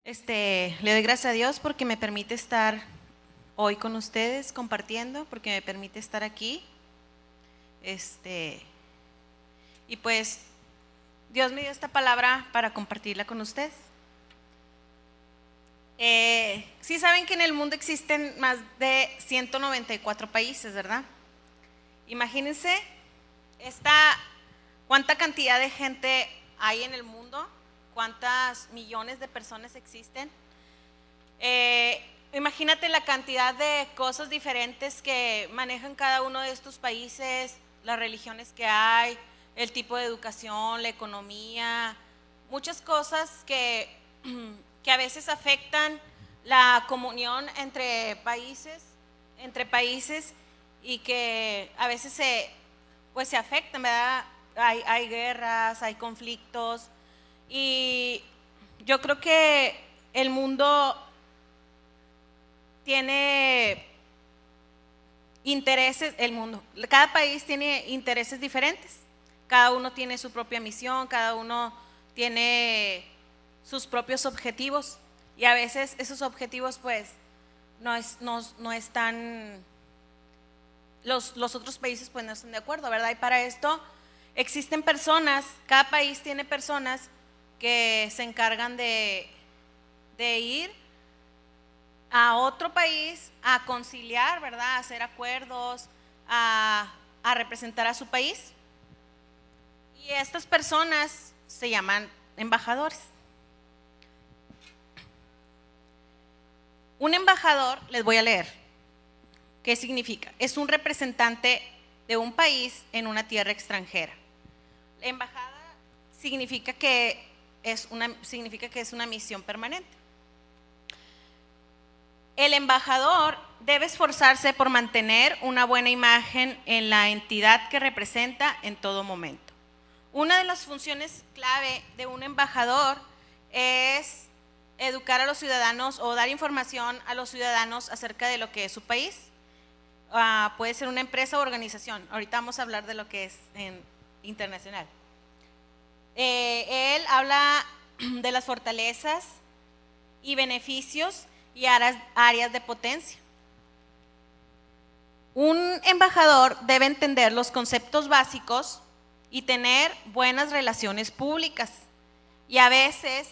Le doy gracias a Dios porque me permite estar hoy con ustedes compartiendo, porque me permite estar aquí. Y pues Dios me dio esta palabra para compartirla con ustedes. Sí saben que en el mundo existen más de 194 países, ¿verdad? Imagínense cuánta cantidad de gente hay en el mundo, cuántas millones de personas existen. Imagínate la cantidad de cosas diferentes que manejan cada uno de estos países, las religiones que hay, el tipo de educación, la economía, muchas cosas que a veces afectan la comunión entre países y que a veces se afectan, ¿verdad? Hay guerras, hay conflictos, y yo creo que el mundo tiene intereses, cada país tiene intereses diferentes, cada uno tiene su propia misión, cada uno tiene sus propios objetivos, y a veces esos objetivos pues no están, los otros países pues no están de acuerdo, ¿verdad? Y para esto existen personas, cada país tiene personas que se encargan de ir a otro país a conciliar, ¿verdad? A hacer acuerdos, a representar a su país. Y estas personas se llaman embajadores. Un embajador, les voy a leer, ¿qué significa? Es un representante de un país en una tierra extranjera. La embajada significa que es una misión permanente. El embajador debe esforzarse por mantener una buena imagen en la entidad que representa en todo momento. Una de las funciones clave de un embajador es educar a los ciudadanos o dar información a los ciudadanos acerca de lo que es su país. Puede ser una empresa o organización. Ahorita vamos a hablar de lo que es internacional. Él habla de las fortalezas y beneficios y áreas de potencia. Un embajador debe entender los conceptos básicos y tener buenas relaciones públicas, y a veces,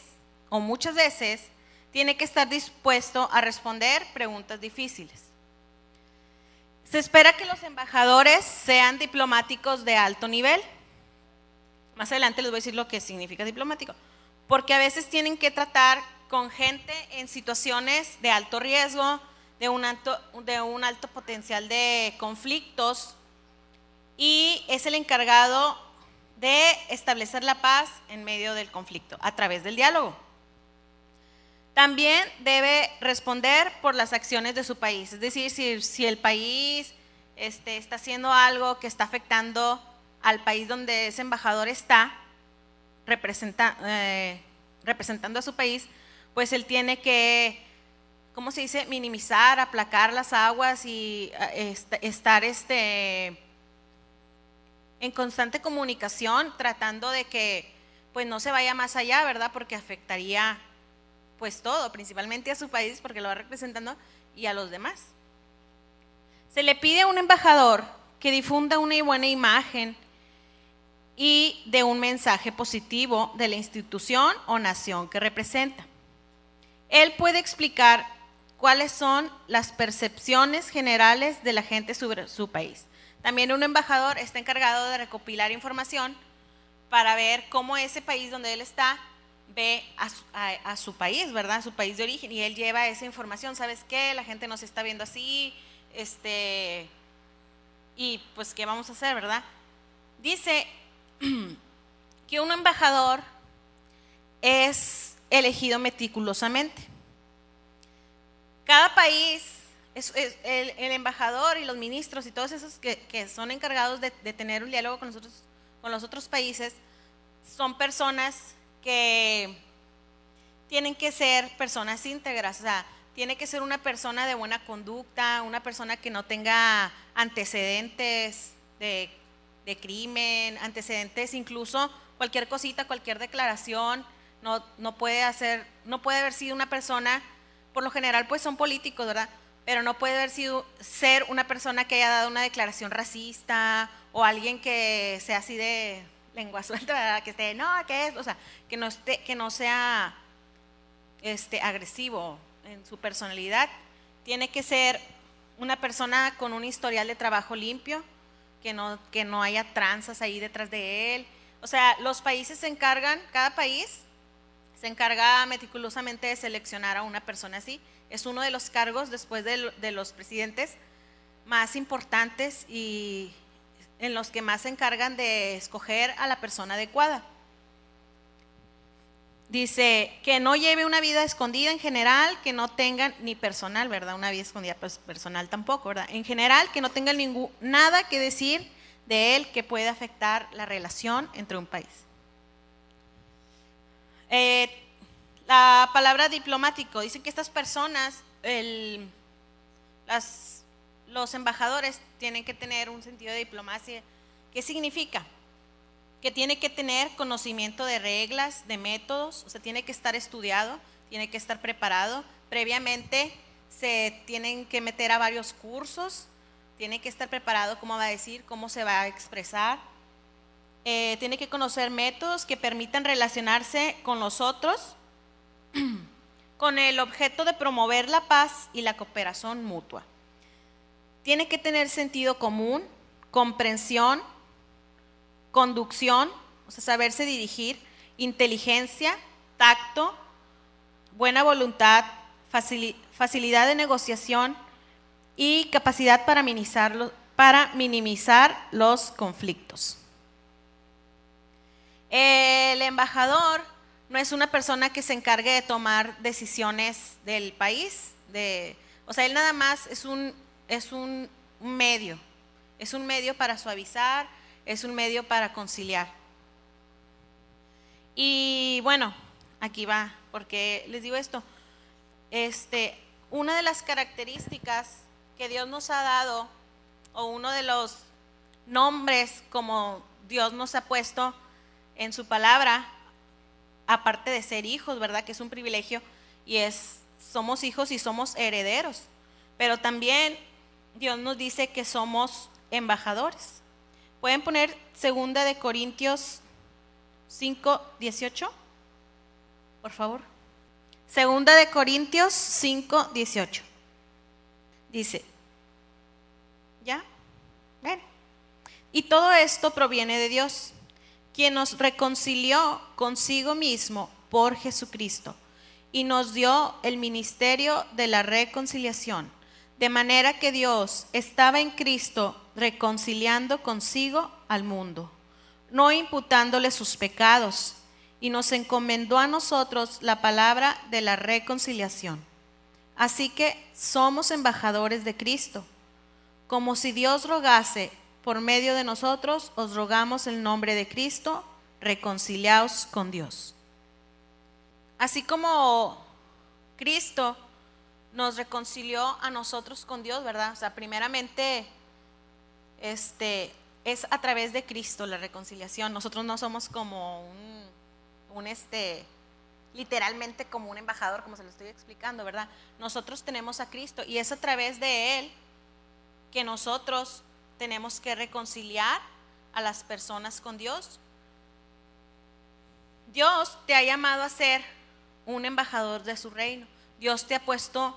o muchas veces, tiene que estar dispuesto a responder preguntas difíciles. Se espera que los embajadores sean diplomáticos de alto nivel. Más adelante les voy a decir lo que significa diplomático, porque a veces tienen que tratar con gente en situaciones de alto riesgo, de un alto potencial de conflictos, y es el encargado de establecer la paz en medio del conflicto a través del diálogo. También debe responder por las acciones de su país, es decir, si el país está haciendo algo que está afectando al país donde ese embajador está representando a su país, pues él tiene que, ¿cómo se dice?, minimizar, aplacar las aguas y estar en constante comunicación, tratando de que pues no se vaya más allá, ¿verdad? Porque afectaría pues todo, principalmente a su país, porque lo va representando, y a los demás. Se le pide a un embajador que difunda una buena imagen y de un mensaje positivo de la institución o nación que representa. Él puede explicar cuáles son las percepciones generales de la gente sobre su país. También un embajador está encargado de recopilar información para ver cómo ese país donde él está ve a su país, ¿verdad? A su país de origen, y él lleva esa información. ¿Sabes qué? La gente nos está viendo así, y pues ¿qué vamos a hacer, verdad? Dice que un embajador es elegido meticulosamente. Cada país, el embajador y los ministros y todos esos que son encargados de tener un diálogo con los otros países, son personas que tienen que ser personas íntegras, o sea, tiene que ser una persona de buena conducta, una persona que no tenga antecedentes de crimen, antecedentes, incluso cualquier cosita, cualquier declaración no puede haber sido una persona, por lo general pues son políticos, ¿verdad? Pero no puede ser una persona que haya dado una declaración racista o alguien que sea así de lengua suelta, ¿verdad? Que esté, no, ¿qué es? O sea, que no sea agresivo en su personalidad. Tiene que ser una persona con un historial de trabajo limpio, que no haya tranzas ahí detrás de él. O sea, cada país se encarga meticulosamente de seleccionar a una persona así. Es uno de los cargos después de los presidentes más importantes y en los que más se encargan de escoger a la persona adecuada. Dice que no lleve una vida escondida en general, que no tengan ni personal, ¿verdad? Una vida escondida, pues personal tampoco, ¿verdad? En general, que no tengan nada que decir de él que pueda afectar la relación entre un país. La palabra diplomático dice que estas personas, los embajadores tienen que tener un sentido de diplomacia. ¿Qué significa? Que tiene que tener conocimiento de reglas, de métodos, o sea, tiene que estar estudiado, tiene que estar preparado. Previamente se tienen que meter a varios cursos, tiene que estar preparado cómo va a decir, cómo se va a expresar. Tiene que conocer métodos que permitan relacionarse con los otros con el objeto de promover la paz y la cooperación mutua. Tiene que tener sentido común, comprensión, conducción, o sea, saberse dirigir, inteligencia, tacto, buena voluntad, facilidad de negociación y capacidad para minimizar los conflictos. El embajador no es una persona que se encargue de tomar decisiones del país, o sea, él nada más es un medio para suavizar, es un medio para conciliar. Y bueno, aquí va, porque les digo esto, una de las características que Dios nos ha dado, o uno de los nombres como Dios nos ha puesto en su palabra, aparte de ser hijos, ¿verdad? Que es un privilegio y somos hijos y somos herederos, pero también Dios nos dice que somos embajadores. ¿Pueden poner 2 de Corintios 5:18? Por favor. 2 de Corintios 5:18. Dice, ¿ya? Ven. Y todo esto proviene de Dios, quien nos reconcilió consigo mismo por Jesucristo y nos dio el ministerio de la reconciliación, de manera que Dios estaba en Cristo reconciliando consigo al mundo, no imputándole sus pecados, y nos encomendó a nosotros la palabra de la reconciliación. Así que somos embajadores de Cristo, como si Dios rogase por medio de nosotros, os rogamos en nombre de Cristo, reconciliaos con Dios. Así como Cristo nos reconcilió a nosotros con Dios, ¿verdad? O sea, primeramente es a través de Cristo la reconciliación. Nosotros no somos como literalmente como un embajador, como se lo estoy explicando, ¿verdad? Nosotros tenemos a Cristo y es a través de Él que nosotros tenemos que reconciliar a las personas con Dios. Dios te ha llamado a ser un embajador de su reino. Dios te ha puesto,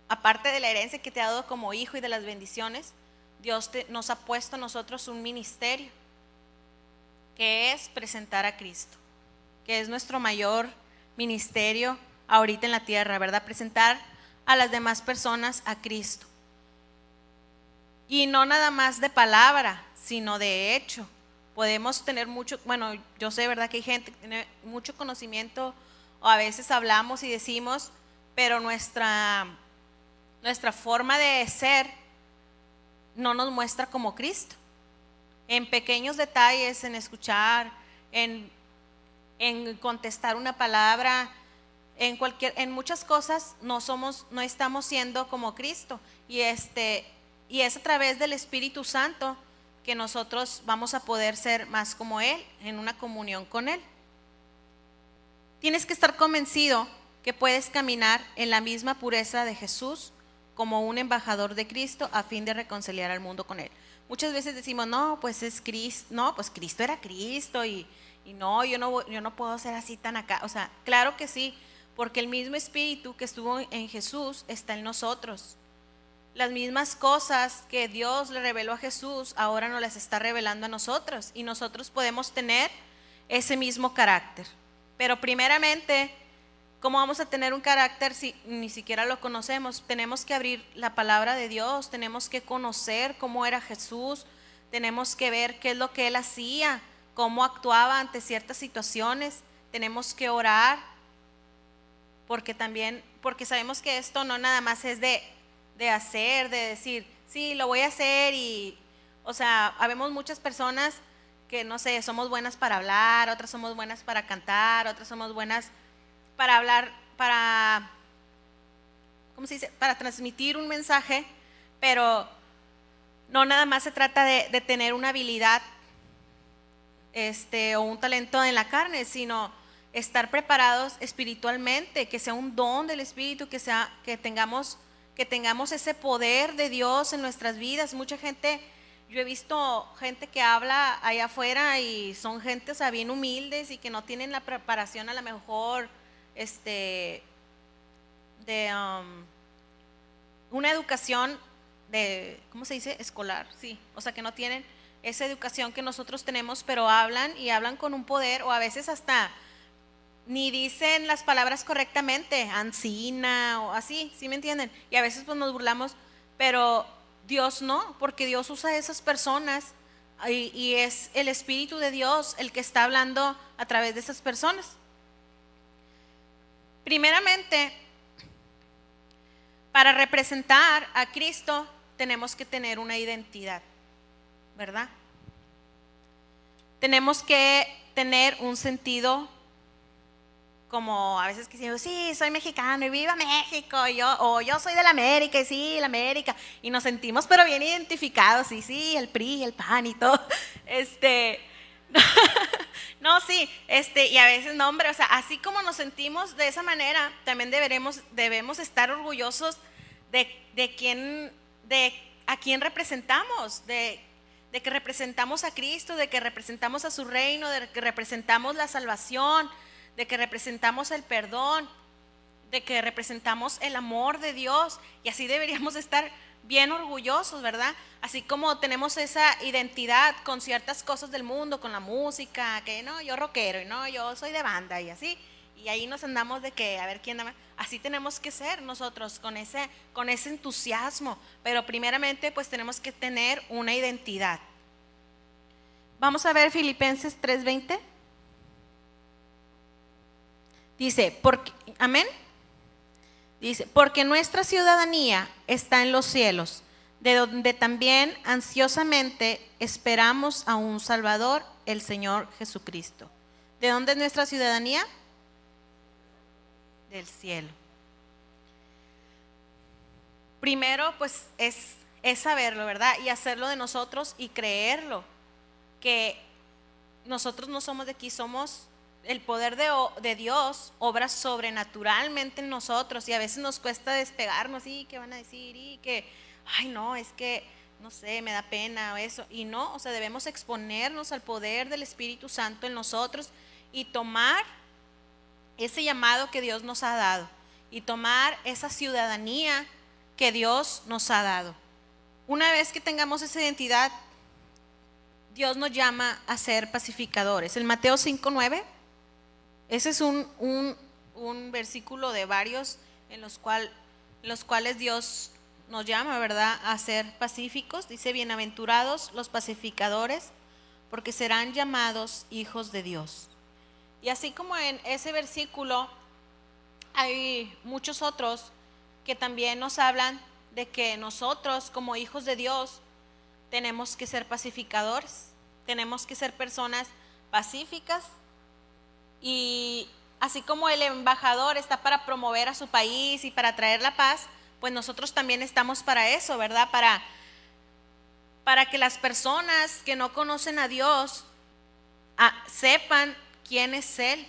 aparte de la herencia que te ha dado como hijo y de las bendiciones, Dios nos ha puesto a nosotros un ministerio, que es presentar a Cristo, que es nuestro mayor ministerio ahorita en la tierra, ¿verdad? Presentar a las demás personas a Cristo. Y no nada más de palabra, sino de hecho. Podemos tener yo sé, ¿verdad? Que hay gente que tiene mucho conocimiento, o a veces hablamos y decimos, pero nuestra forma de ser no nos muestra como Cristo. En pequeños detalles, en escuchar, en contestar una palabra, en muchas cosas no estamos siendo como Cristo. Y es a través del Espíritu Santo que nosotros vamos a poder ser más como Él, en una comunión con Él. Tienes que estar convencido que puedes caminar en la misma pureza de Jesús como un embajador de Cristo a fin de reconciliar al mundo con Él. Muchas veces decimos, no, pues es Cristo, no, pues Cristo era Cristo y no, yo no puedo ser así tan acá. O sea, claro que sí, porque el mismo Espíritu que estuvo en Jesús está en nosotros. Las mismas cosas que Dios le reveló a Jesús, ahora nos las está revelando a nosotros y nosotros podemos tener ese mismo carácter. Pero primeramente, ¿cómo vamos a tener un carácter si ni siquiera lo conocemos? Tenemos que abrir la palabra de Dios, tenemos que conocer cómo era Jesús, tenemos que ver qué es lo que Él hacía, cómo actuaba ante ciertas situaciones, tenemos que orar, porque sabemos que esto no nada más es de hacer, de decir, sí, lo voy a hacer y, o sea, habemos muchas personas que, no sé, somos buenas para hablar, otras somos buenas para cantar, otras somos buenas para hablar, ¿cómo se dice? Para transmitir un mensaje, pero no nada más se trata de tener una habilidad o un talento en la carne, sino estar preparados espiritualmente, que sea un don del Espíritu, que tengamos ese poder de Dios en nuestras vidas. Mucha gente, yo he visto gente que habla allá afuera y son gente, o sea, bien humildes y que no tienen la preparación a lo mejor una educación ¿cómo se dice? Escolar, sí, o sea, que no tienen esa educación que nosotros tenemos, pero hablan con un poder, o a veces hasta ni dicen las palabras correctamente, ansina o así, ¿sí me entienden? Y a veces pues nos burlamos, pero Dios no, porque Dios usa a esas personas y es el Espíritu de Dios el que está hablando a través de esas personas. Primeramente, para representar a Cristo tenemos que tener una identidad, ¿verdad? Tenemos que tener un sentido, como a veces que decimos, sí, soy mexicano y viva México, o yo soy de la América y sí, la América, y nos sentimos pero bien identificados, y sí, el PRI, el PAN y todo, no, sí, y a veces no, hombre, o sea, así como nos sentimos de esa manera, también debemos estar orgullosos de a quién representamos, de que representamos a Cristo, de que representamos a su reino, de que representamos la salvación, de que representamos el perdón, de que representamos el amor de Dios, y así deberíamos estar bien orgullosos, ¿verdad? Así como tenemos esa identidad con ciertas cosas del mundo, con la música, que no, yo rockero, y no, yo soy de banda, y así, y ahí nos andamos de que a ver quién da más. Así tenemos que ser nosotros, con ese entusiasmo, pero primeramente pues tenemos que tener una identidad. Vamos a ver Filipenses 3:20. Dice, amén. Dice, porque nuestra ciudadanía está en los cielos, de donde también ansiosamente esperamos a un Salvador, el Señor Jesucristo. ¿De dónde es nuestra ciudadanía? Del cielo. Primero, pues es saberlo, ¿verdad? Y hacerlo de nosotros y creerlo, que nosotros no somos de aquí, somos el poder de Dios, obra sobrenaturalmente en nosotros, y a veces nos cuesta despegarnos, y ¿qué van a decir? Y que, ay no, es que, no sé, me da pena o eso, y no, o sea, debemos exponernos al poder del Espíritu Santo en nosotros y tomar ese llamado que Dios nos ha dado y tomar esa ciudadanía que Dios nos ha dado. Una vez que tengamos esa identidad, Dios nos llama a ser pacificadores. En Mateo 5:9, ese es un versículo de varios en los cuales Dios nos llama, ¿verdad?, a ser pacíficos. Dice, bienaventurados los pacificadores, porque serán llamados hijos de Dios. Y así como en ese versículo, hay muchos otros que también nos hablan de que nosotros como hijos de Dios tenemos que ser pacificadores, tenemos que ser personas pacíficas, y así como el embajador está para promover a su país y para traer la paz, pues nosotros también estamos para eso, ¿verdad? Para que las personas que no conocen a Dios sepan quién es Él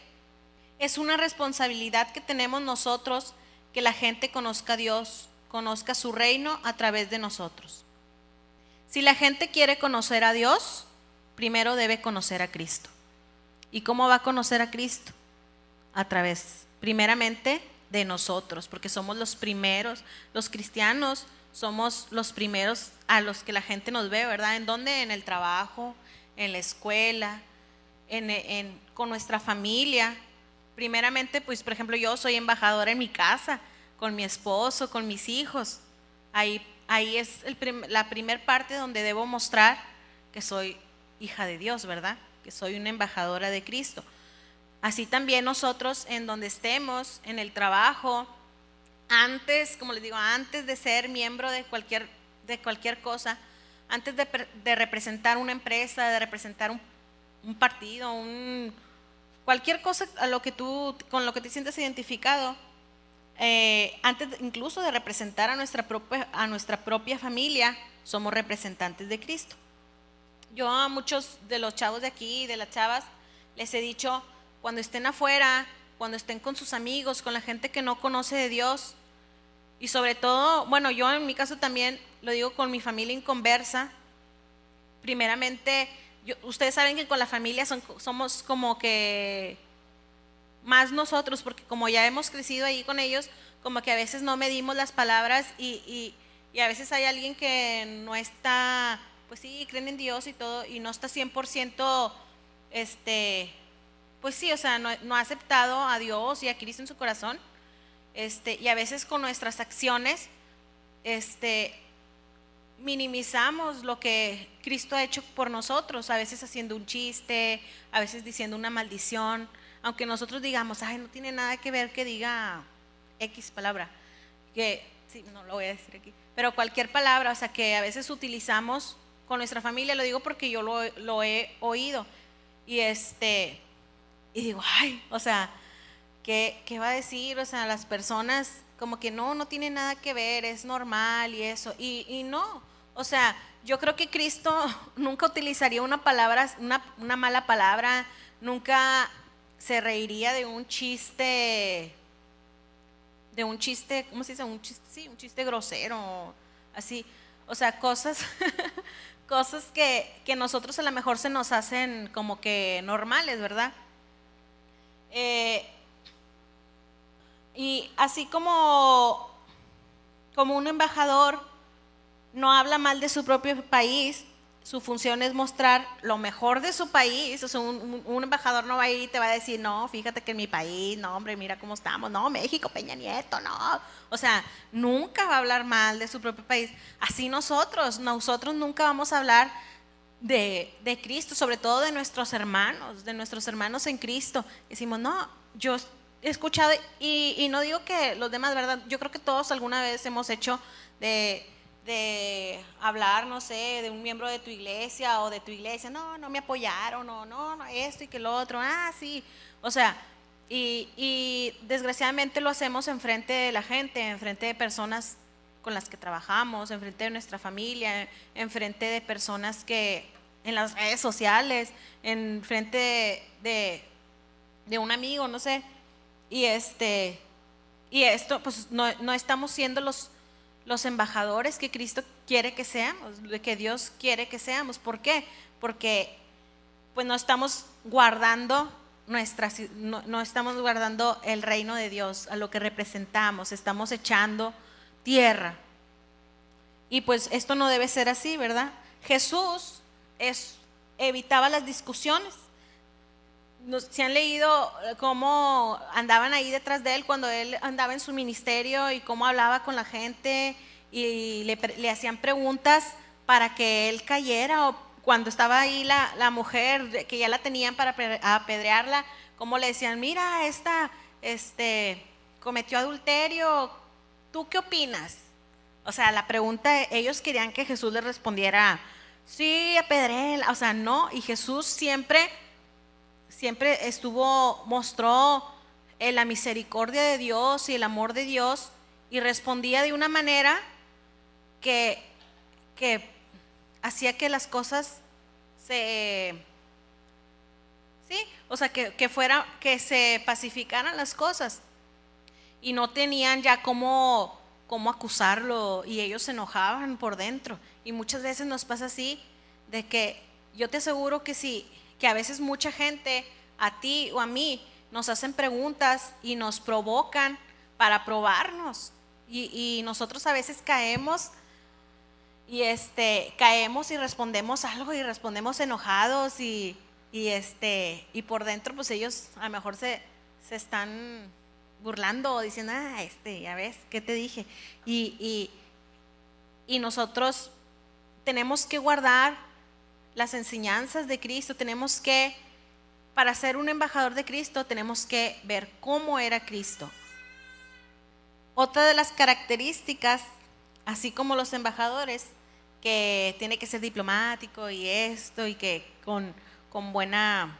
Es una responsabilidad que tenemos nosotros que la gente conozca a Dios, conozca su reino a través de nosotros. Si la gente quiere conocer a Dios, primero debe conocer a Cristo. ¿Y cómo va a conocer a Cristo? A través, primeramente, de nosotros, porque somos los primeros, los cristianos somos los primeros a los que la gente nos ve, ¿verdad? ¿En dónde? En el trabajo, en la escuela, con nuestra familia. Primeramente, pues, por ejemplo, yo soy embajadora en mi casa, con mi esposo, con mis hijos. Ahí es la primer parte donde debo mostrar que soy hija de Dios, ¿verdad? Que soy una embajadora de Cristo. Así también nosotros, en donde estemos, en el trabajo, antes, como les digo, antes de ser miembro de cualquier cosa, antes de representar una empresa, de representar un partido, cualquier cosa con lo que te sientes identificado, antes incluso de representar a nuestra propia familia, somos representantes de Cristo. Yo a muchos de los chavos de aquí, de las chavas, les he dicho, cuando estén afuera, cuando estén con sus amigos, con la gente que no conoce de Dios, y sobre todo, bueno, yo en mi caso también lo digo con mi familia inconversa, primeramente, ustedes saben que con la familia somos como que más nosotros, porque como ya hemos crecido ahí con ellos, como que a veces no medimos las palabras y a veces hay alguien que no está, pues sí, creen en Dios y todo, y no está 100%, pues sí, o sea, no ha aceptado a Dios y a Cristo en su corazón, y a veces con nuestras acciones, minimizamos lo que Cristo ha hecho por nosotros, a veces haciendo un chiste, a veces diciendo una maldición, aunque nosotros digamos, ay, no tiene nada que ver que diga X palabra, que sí, no lo voy a decir aquí, pero cualquier palabra, o sea, que a veces utilizamos con nuestra familia, lo digo porque yo lo he oído, y digo, ay, o sea, ¿qué va a decir? O sea, las personas como que no tiene nada que ver, es normal y eso, y no, o sea, yo creo que Cristo nunca utilizaría una mala palabra, nunca se reiría de un chiste, ¿cómo se dice? Un chiste, sí, un chiste grosero, así, o sea, cosas, cosas que nosotros a lo mejor se nos hacen como que normales, ¿verdad? Y así como un embajador no habla mal de su propio país, su función es mostrar lo mejor de su país. O sea, un embajador no va a ir y te va a decir, no, fíjate que en mi país, no, hombre, mira cómo estamos, no, México, Peña Nieto, no. O sea, nunca va a hablar mal de su propio país. Así nosotros nunca vamos a hablar de Cristo, sobre todo de nuestros hermanos en Cristo. Decimos, no, yo he escuchado, y no digo que los demás, ¿verdad? Yo creo que todos alguna vez hemos hecho de hablar, no sé, de un miembro de tu iglesia o de tu iglesia, no me apoyaron, no, esto y que lo otro, sí, o sea, y desgraciadamente lo hacemos enfrente de la gente, enfrente de personas con las que trabajamos, enfrente de nuestra familia, enfrente de personas que en las redes sociales, enfrente de un amigo, no sé, y esto pues no estamos siendo los embajadores que Cristo quiere que seamos, que Dios quiere que seamos. ¿Por qué? Porque pues no estamos guardando no estamos guardando el reino de Dios, a lo que representamos, estamos echando tierra. Y pues esto no debe ser así, ¿verdad? Jesús evitaba las discusiones. Si han leído cómo andaban ahí detrás de él cuando él andaba en su ministerio y cómo hablaba con la gente y le hacían preguntas para que él cayera, o cuando estaba ahí la mujer que ya la tenían para apedrearla, cómo le decían, mira, esta cometió adulterio, ¿tú qué opinas? O sea, la pregunta, ellos querían que Jesús les respondiera, sí, apedréela, o sea, no, y Jesús siempre mostró la misericordia de Dios y el amor de Dios, y respondía de una manera que hacía que las cosas ¿sí? O sea, que se pacificaran las cosas y no tenían ya cómo acusarlo y ellos se enojaban por dentro. Y muchas veces nos pasa así, de que yo te aseguro que sí, que a veces mucha gente, a ti o a mí, nos hacen preguntas y nos provocan para probarnos. Y nosotros a veces caemos y respondemos algo y respondemos enojados y por dentro pues ellos a lo mejor se están burlando o diciendo, ya ves, ¿qué te dije? Y nosotros tenemos que guardar las enseñanzas de Cristo, para ser un embajador de Cristo, tenemos que ver cómo era Cristo. Otra de las características, así como los embajadores, que tiene que ser diplomático y esto, y que con buena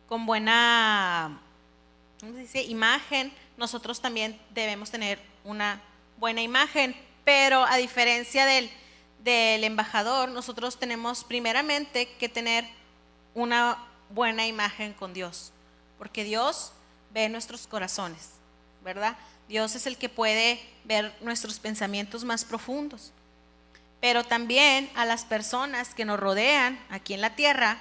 ¿cómo se dice? Imagen, nosotros también debemos tener una buena imagen, pero a diferencia del embajador, nosotros tenemos primeramente que tener una buena imagen con Dios, porque Dios ve nuestros corazones, ¿verdad? Dios es el que puede ver nuestros pensamientos más profundos. Pero también a las personas que nos rodean aquí en la tierra,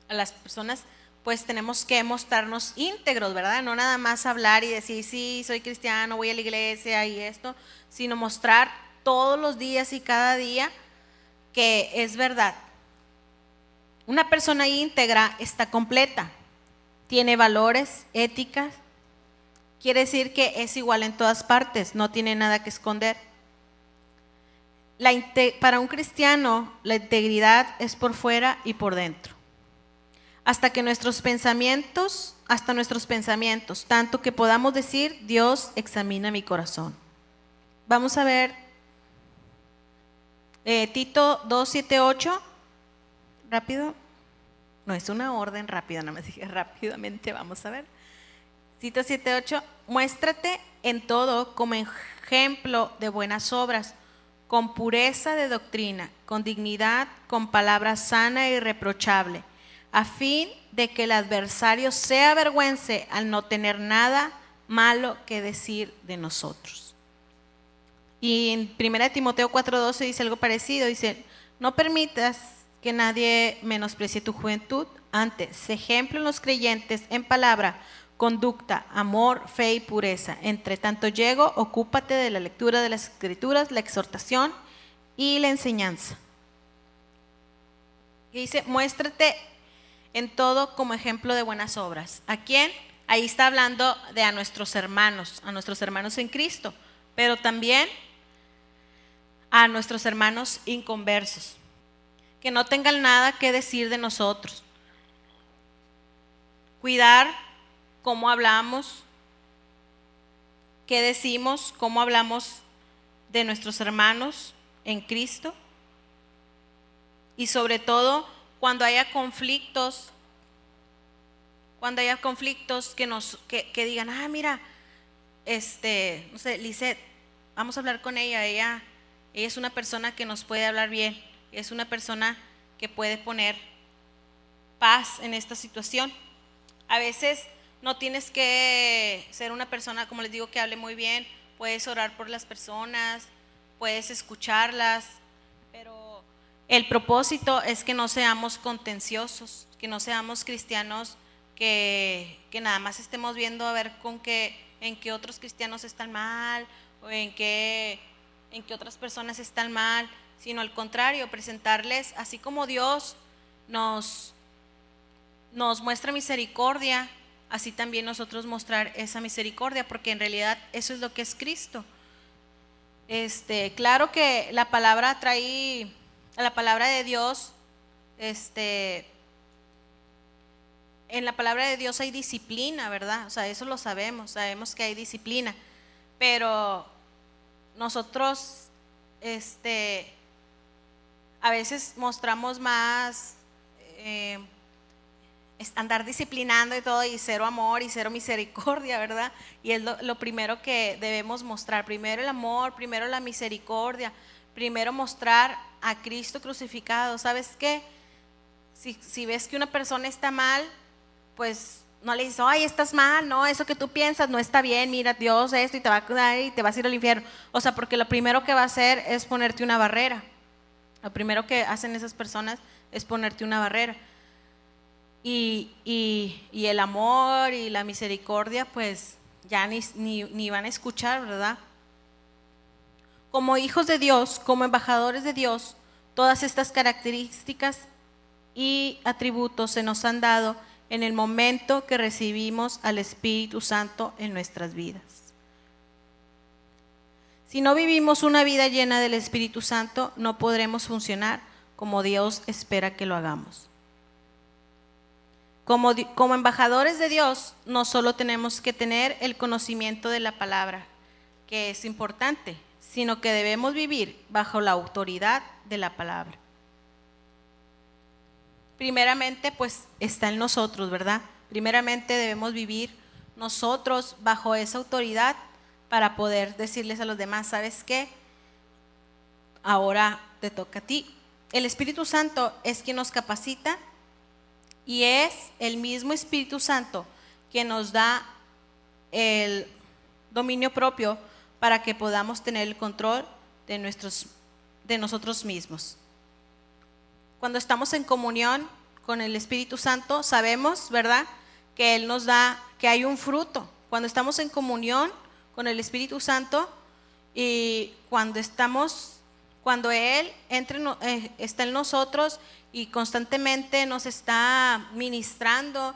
a las personas, pues tenemos que mostrarnos íntegros, ¿verdad? No nada más hablar y decir, sí, soy cristiano, voy a la iglesia y esto, sino mostrar todos los días y cada día que es verdad. Una persona íntegra está completa, tiene valores, éticas, quiere decir que es igual en todas partes, no tiene nada que esconder. Para un cristiano, la integridad es por fuera y por dentro. Hasta nuestros pensamientos, tanto que podamos decir, Dios examina mi corazón. Vamos a ver Tito 2:7-8, rápido. No, es una orden rápida, no me dije rápidamente, vamos a ver. Tito 7:8, muéstrate en todo como ejemplo de buenas obras, con pureza de doctrina, con dignidad, con palabra sana e irreprochable, a fin de que el adversario se avergüence al no tener nada malo que decir de nosotros. Y en 1 Timoteo 4:12 dice algo parecido, dice, no permitas que nadie menosprecie tu juventud, antes, sé ejemplo en los creyentes en palabra, conducta, amor, fe y pureza. Entre tanto llego, ocúpate de la lectura de las Escrituras, la exhortación y la enseñanza. Y dice, muéstrate en todo como ejemplo de buenas obras. ¿A quién? Ahí está hablando de a nuestros hermanos en Cristo, pero también a nuestros hermanos inconversos, que no tengan nada que decir de nosotros. Cuidar cómo hablamos, qué decimos, cómo hablamos de nuestros hermanos en Cristo. Y sobre todo, cuando haya conflictos que digan, mira, no sé, Lisette, vamos a hablar con ella, ella es una persona que nos puede hablar bien, es una persona que puede poner paz en esta situación. A veces no tienes que ser una persona, como les digo, que hable muy bien, puedes orar por las personas, puedes escucharlas, pero el propósito es que no seamos contenciosos, que no seamos cristianos que nada más estemos viendo a ver en qué otros cristianos están mal o en qué otras personas están mal, sino al contrario, presentarles, así como Dios nos muestra misericordia, así también nosotros mostrar esa misericordia, porque en realidad eso es lo que es Cristo. Claro que la palabra de Dios, en la palabra de Dios hay disciplina, ¿verdad? O sea, eso lo sabemos que hay disciplina, pero nosotros, a veces mostramos más andar disciplinando y todo, y cero amor y cero misericordia, ¿verdad? Y es lo primero que debemos mostrar, primero el amor, primero la misericordia, primero mostrar a Cristo crucificado. ¿Sabes qué? Si ves que una persona está mal, pues no le dices, ay, estás mal, no, eso que tú piensas no está bien, mira, Dios esto y te va a cuidar y te vas a ir al infierno. O sea, porque lo primero que va a hacer es ponerte una barrera. Lo primero que hacen esas personas es ponerte una barrera. Y el amor y la misericordia, pues ya ni van a escuchar, ¿verdad? Como hijos de Dios, como embajadores de Dios, todas estas características y atributos se nos han dado en el momento que recibimos al Espíritu Santo en nuestras vidas. Si no vivimos una vida llena del Espíritu Santo, no podremos funcionar como Dios espera que lo hagamos. Como embajadores de Dios, no solo tenemos que tener el conocimiento de la palabra, que es importante, sino que debemos vivir bajo la autoridad de la palabra. Primeramente, pues está en nosotros, ¿verdad? Primeramente debemos vivir nosotros bajo esa autoridad para poder decirles a los demás, ¿sabes qué? Ahora te toca a ti. El Espíritu Santo es quien nos capacita y es el mismo Espíritu Santo que nos da el dominio propio para que podamos tener el control de nosotros mismos. Cuando estamos en comunión con el Espíritu Santo, sabemos, ¿verdad?, que Él nos da, que hay un fruto. Cuando estamos en comunión con el Espíritu Santo y cuando Él está en nosotros y constantemente nos está ministrando,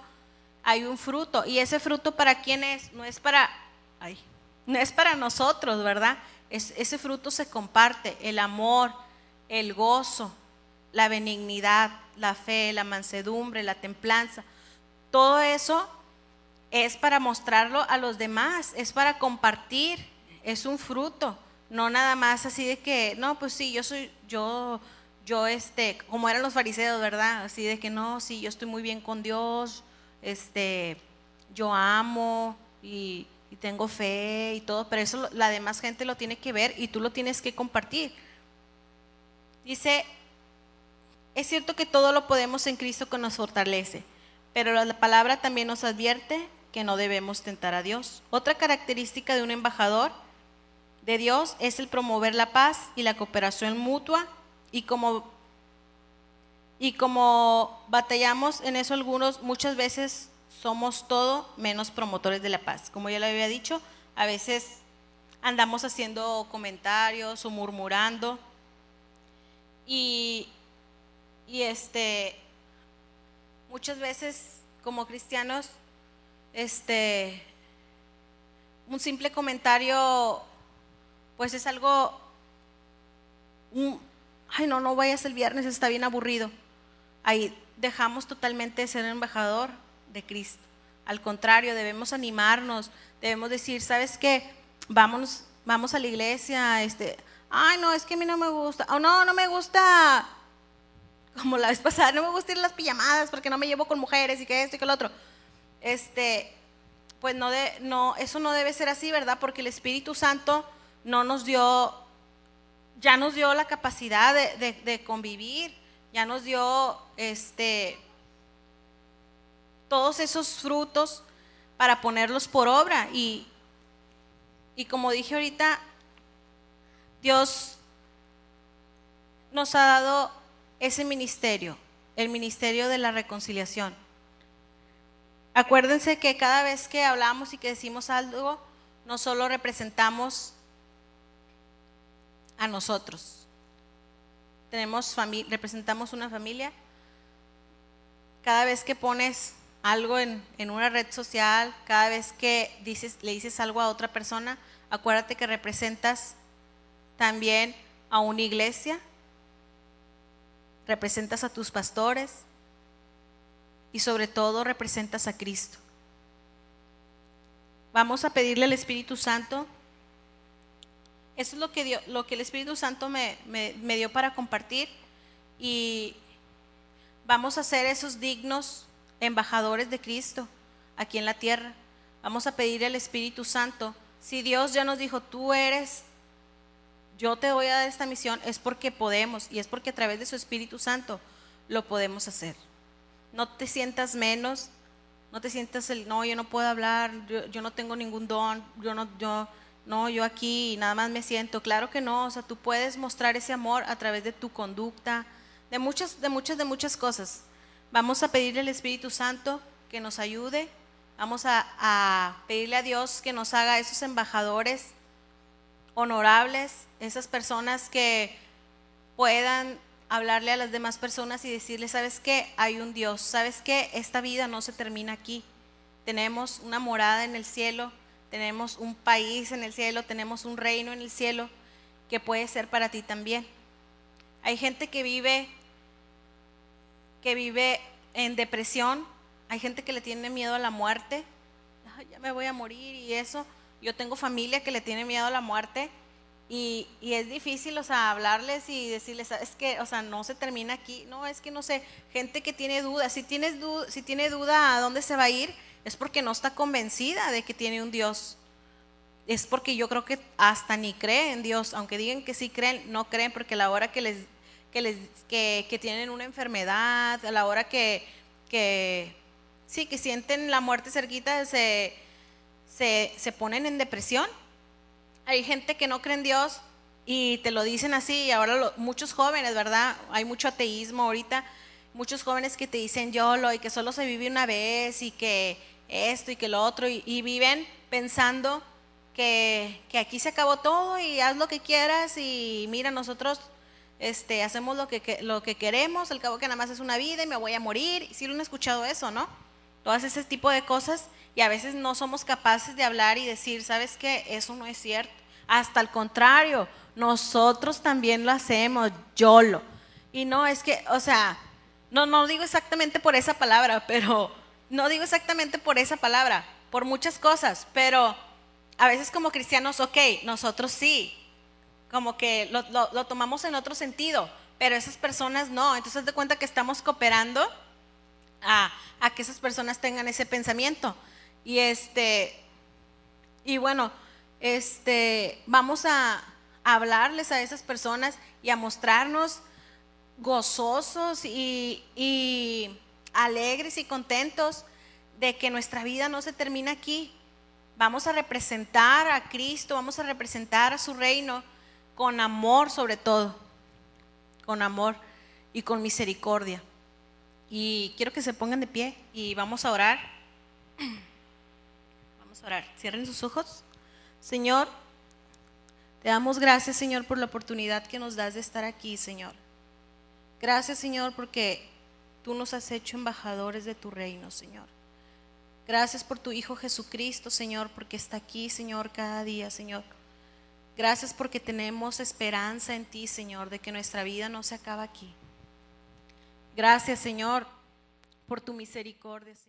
hay un fruto. ¿Y ese fruto para quién es? No es para nosotros, ¿verdad? Ese fruto se comparte, el amor, el gozo, la benignidad, la fe, la mansedumbre, la templanza. Todo eso es para mostrarlo a los demás, es para compartir, es un fruto, no nada más así de que, no, pues sí, yo como eran los fariseos, ¿verdad? Así de que no, sí, yo estoy muy bien con Dios, yo amo y tengo fe y todo, pero eso la demás gente lo tiene que ver y tú lo tienes que compartir. Dice, es cierto que todo lo podemos en Cristo que nos fortalece, pero la palabra también nos advierte que no debemos tentar a Dios. Otra característica de un embajador de Dios es el promover la paz y la cooperación mutua, y como batallamos en eso algunos, muchas veces somos todo menos promotores de la paz. Como ya le había dicho, a veces andamos haciendo comentarios o murmurando y muchas veces como cristianos, un simple comentario, pues es algo, ay no vayas el viernes, está bien aburrido. Ahí dejamos totalmente de ser embajador de Cristo. Al contrario, debemos animarnos, debemos decir, ¿sabes qué? Vamos a la iglesia, ay no, es que a mí no me gusta, no me gusta, como la vez pasada, no me gusta ir a las pijamadas porque no me llevo con mujeres y que esto y que lo otro. Pues eso no debe ser así, ¿verdad? Porque el Espíritu Santo ya nos dio la capacidad de convivir, ya nos dio todos esos frutos para ponerlos por obra y como dije ahorita, Dios nos ha dado ese ministerio, el ministerio de la reconciliación. Acuérdense que cada vez que hablamos y que decimos algo, no solo representamos a nosotros, representamos una familia. Cada vez que pones algo en una red social, cada vez que le dices algo a otra persona, acuérdate que representas también a una iglesia, representas a tus pastores y sobre todo representas a Cristo. Vamos a pedirle al Espíritu Santo. Eso es lo que el Espíritu Santo me dio para compartir, y vamos a ser esos dignos embajadores de Cristo aquí en la tierra. Vamos a pedir al Espíritu Santo. Si Dios ya nos dijo, yo te voy a dar esta misión, es porque podemos, y es porque a través de su Espíritu Santo lo podemos hacer. No te sientas menos, No te sientas no, yo no puedo hablar, yo no tengo ningún don, yo aquí nada más me siento. Claro que no, o sea, tú puedes mostrar ese amor a través de tu conducta, de muchas cosas. Vamos a pedirle al Espíritu Santo que nos ayude, vamos a pedirle a Dios que nos haga esos embajadores honorables, esas personas que puedan hablarle a las demás personas y decirle, ¿sabes qué? Hay un Dios, ¿sabes qué? Esta vida no se termina aquí. Tenemos una morada en el cielo, tenemos un país en el cielo, tenemos un reino en el cielo que puede ser para ti también. Hay gente que vive en depresión, hay gente que le tiene miedo a la muerte. Ay, ya me voy a morir y eso. Yo tengo familia que le tiene miedo a la muerte. Y es difícil, o sea, hablarles y decirles, es que, o sea, no se termina aquí. No, es que no sé, gente que tiene dudas. Si tiene duda a dónde se va a ir, es porque no está convencida de que tiene un Dios. Es porque yo creo que hasta ni cree en Dios, aunque digan que sí creen, no creen, porque a la hora que tienen una enfermedad, a la hora que sienten la muerte cerquita, se ponen en depresión. Hay gente que no cree en Dios y te lo dicen así, y ahora muchos jóvenes, ¿verdad? Hay mucho ateísmo ahorita, muchos jóvenes que te dicen YOLO y que solo se vive una vez y que esto y que lo otro, y viven pensando que aquí se acabó todo y haz lo que quieras y mira, nosotros hacemos lo que queremos, al cabo que nada más es una vida y me voy a morir. Y sí lo han escuchado eso, ¿no? Todas ese tipo de cosas, y a veces no somos capaces de hablar y decir, ¿sabes qué? Eso no es cierto. Hasta el contrario, nosotros también lo hacemos, YOLO. Y no, es que, o sea, no digo exactamente por esa palabra, por muchas cosas, pero a veces como cristianos, ok, nosotros sí, como que lo tomamos en otro sentido, pero esas personas no. Entonces te cuenta que estamos cooperando a que esas personas tengan ese pensamiento. Y bueno, vamos a hablarles a esas personas y a mostrarnos gozosos y alegres y contentos de que nuestra vida no se termina aquí. Vamos a representar a Cristo, vamos a representar a su reino con amor, sobre todo, con amor y con misericordia. Y quiero que se pongan de pie y vamos a orar. Vamos a orar. Cierren sus ojos. Señor, te damos gracias, Señor, por la oportunidad que nos das de estar aquí, Señor. Gracias, Señor, porque tú nos has hecho embajadores de tu reino, Señor. Gracias por tu Hijo Jesucristo, Señor, porque está aquí, Señor, cada día, Señor. Gracias porque tenemos esperanza en ti, Señor, de que nuestra vida no se acaba aquí. Gracias, Señor, por tu misericordia, Señor.